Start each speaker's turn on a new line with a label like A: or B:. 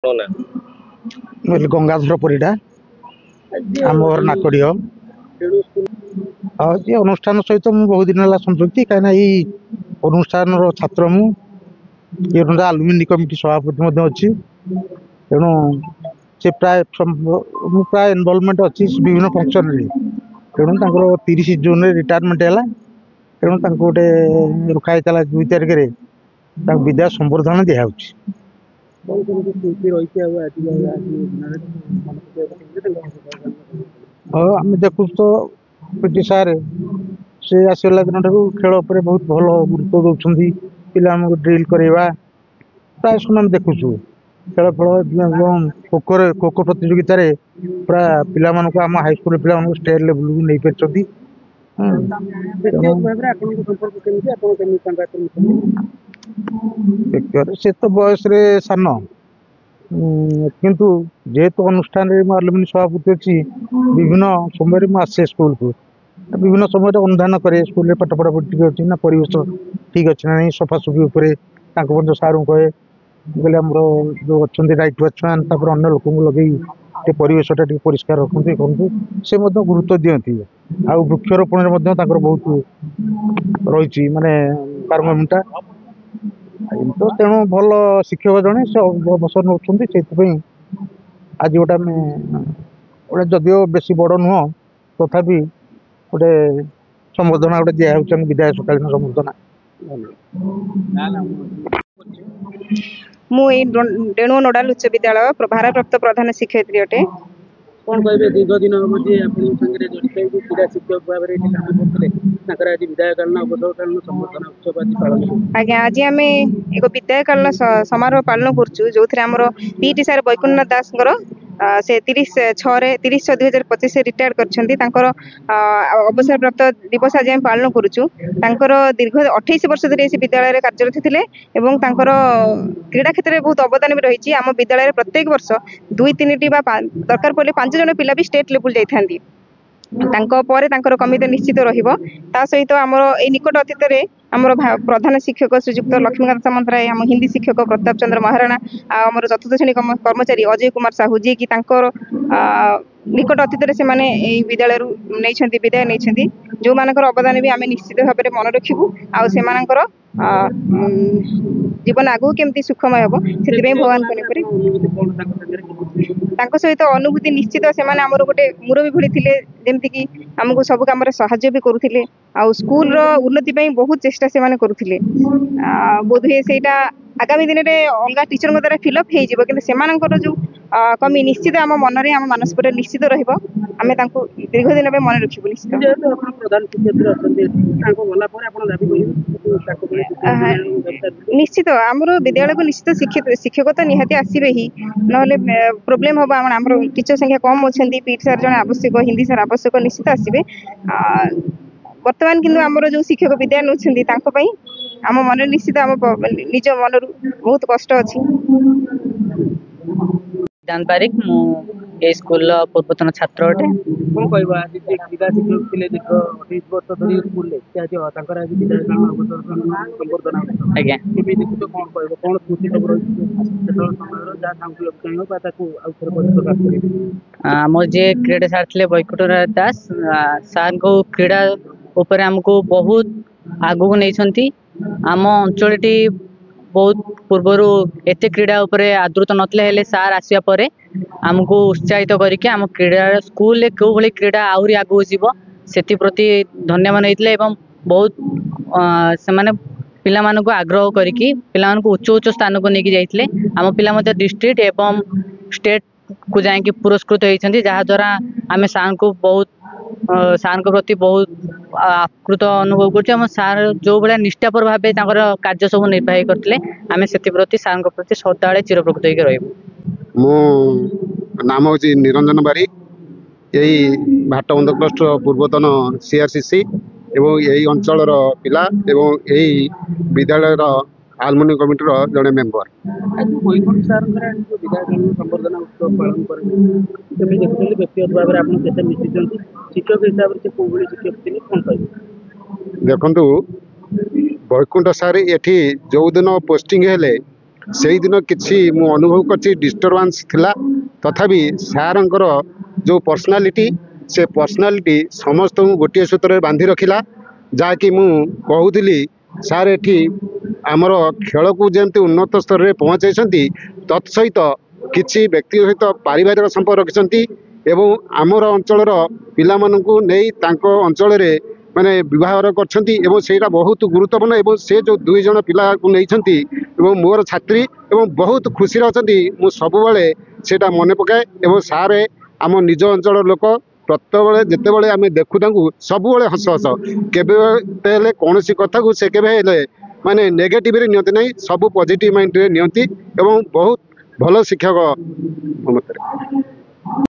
A: ना
B: गंगाधर परिडा आम घर नाकड़िया हाँ ये अनुष्ठान सहित मुझे बहुत दिन है संपृक्ति कहीं अनुष्ठान छात्र मुझे आलुमिनी कमिटी सभापति अच्छी तेणु से प्राय इनवॉल्वमेंट अच्छी विभिन्न फंक्शन तेणु 30 जून रिटायरमेंट है तेणु गोटे रखाई 2 तारिख विद्या संबर्धना दिया हाँ आम देखु तो पीटी सार से आसला दिन खेल पर बहुत भल गुरुत्व दौरान पिला ड्रिल करवा प्राय समय देखु खेल फल खो खो प्रतियोगित पूरा पिला आम हाईस्कल पिला स्टेट लेवल को नहीं पार्टी से तो बयस सान किंतु जेहेतु अनुष्ठान आलुमिनी सभापति अच्छी विभिन्न समय आसे स्कूल को विभिन्न समय अनुधान करे स्कूल पाठ पढ़ा ठीक अच्छी ना परिवेश ठीक अच्छे ना नहीं सफासफी सार को कहे बोले आम जो अच्छा राइट वाचमैन अन्य लोक लगे परिवेशटा परिष्कार रखते कहते से गुरुत्व दिखती आ वृक्षरोपण बहुत रही मानने पारमिटा तो तेणु भल शिक्षक जड़े से अवसर नौ आज गोटे गोटे जदिव बेसी बड़ नुह तथापि गोटे संबर्धना गोटे दिखाई विदाय सकालीन संबर्धना
C: मु डेणु नोडाल उच्च विद्यालय भारप्राप्त प्रधान शिक्षयित्री अटे।
A: कौन कहे दीर्घ दिन हम जड़ित क्रीड़ा शिक्षक भाव में आज विदायकालीन अवसरकालीन संबर्धना उत्सव आज पालन
C: आज्ञा आज आम एक विदायकालीन समारोह पालन करुँ जो पीटी सार वैकुंठनाथ दास से 30/6/2025 रिटायर कर अवसर प्राप्त दिवस आज आम पालन करुँ दीर्घ 28 वर्ष धरी विद्यालय कार्यरत थे क्रीड़ा क्षेत्र में बहुत अवदान भी रही आम विद्यालय प्रत्येक वर्ष 2-3 दरकार पड़े 5 जन पिला भी स्टेट लेवल जाती कमिटी निश्चित रहा सहित आमर ए निकट अतीत आमर प्रधान शिक्षक श्रीजुक्त लक्ष्मीकांत सामंतराय आम हिंदी शिक्षक प्रताप चंद्र महाराणा आमर चतुर्थ श्रेणी कर्मचारी अजय कुमार साहू जी की निकट अतीत से विद्यालय विदाय नहीं जो मानकर अवदान भी आम निश्चित भाव में मन रखू आर जीवन आगू केमती सुखमय हम से भगवान सहित अनुभूति निश्चित से आमर गोटे मुरबी भली थे जमती कि आमको सब कम साहाय्य भी करुले स्कूल उन्नति बहुत चेष्टा से करुले बोध हुए से आगामी दिन में अलग टीचर द्वारा फिलअप हो जो कमी निश्चित आम मन में आम मानसिक निश्चित रमें दीर्घ दिन में मन रखू निश्चित निश्चित आमर विद्यालय को निश्चित शिक्षक तो निहाती आसबे ही ना प्रोब्लेम हम आम टीचर संख्या कम अच्छा पीटी सार जन आवश्यक हिंदी सार आवश्यक निश्चित आसबे बर्तमान किंतु आमर जो शिक्षक विद्या नौकरी आम मन निश्चित आम निज मन बहुत कष्ट अच्छी
D: जान पारिक मु ए स्कूल पूर्वतन छात्र अटे
A: कौन कहबा आज क्रीड़ा शिक्षक थे दीर्घ 28 वर्ष धरी स्कूल आज विदायकालीन संबर्धना
D: आज्ञा
A: कौन कहब कौन स्मृति सब रही
D: आम जे क्रीड़ा सार थे वैकुंठनाथ दास सार को क्रीड़ा उपर आमको बहुत आगू नहीं आम अंचल बहुत पूर्वर एत क्रीड़ा उपरे आदृत नथिले हेले सार आसिया परे आमको उत्साहित करके आम क्रीड़ा स्कूल क्यों भाई क्रीड़ा आहरी आगू जीव से प्रति धन्यवाद होते बहुत से माने पिला मानक आग्रह करके पिला मानक उच्च उच्च स्थान को लेकिन जाइए आम पिला डिस्ट्रिक्ट एवं स्टेट को जाकि पुरस्कृत होती जहाद्वारा आम सार को बहुत सार प्रति बहुत आकृत अनुभव कर सार जो भाया निष्ठापर भाव कार्य सब निर्वाही करते आम से प्रति सार प्रति सदाबले चिरप्रकृत होकर
E: मो नाम हूँ निरंजन बारिक यही भाटबंध क्लस्टर पूर्वतन सीआरसीसी एवं यही अंचल पिला एवं यही विद्यालय आलुमिनी कमिटी जड़े मेम्बर
A: आज वैकुंठ सार विदायकालीन संबर्धना उत्सव पालन करें व्यक्तिगत भाव में आप मिशिंट शिक्षक हिसाब से कौ भाई शिक्षक थे कौन कह
E: देखु वैकुंठ सार ये जो दिन पोस्टिंग हेले सेई दिन किसी मु अनुभव करछि डिस्टर्बांस थिला तथापि सारंकर जो पर्सनालिटी से पर्सनालिटी समस्त गोटे सूत्र बांधि रखिला जहाँकि मु कहूली सार एठी आमर खेल को जमी उन्नत स्तर में पहुँचाई तत्सहित किसी व्यक्ति सहित पारिवारिक संपर्क रखिंट एवं आमर अंचल पिला नहीं अंचल माने विवाह कर बहुत गुरुत्वपूर्ण एवं से जो 2 जन पिला को नहीं मोर छात्री एवं बहुत खुशी अच्छा मु सबुबले सेटा मन पकाए एवं सारे आम निज अंचल लोक प्रत्येक जितेबाला आम देखू सब हस हस के कौन कथा को से के माने नेगेटिव रे नियंती नहीं सब पॉजिटिव माइंड रे नियंती एवं बहुत भल शिक्षक मत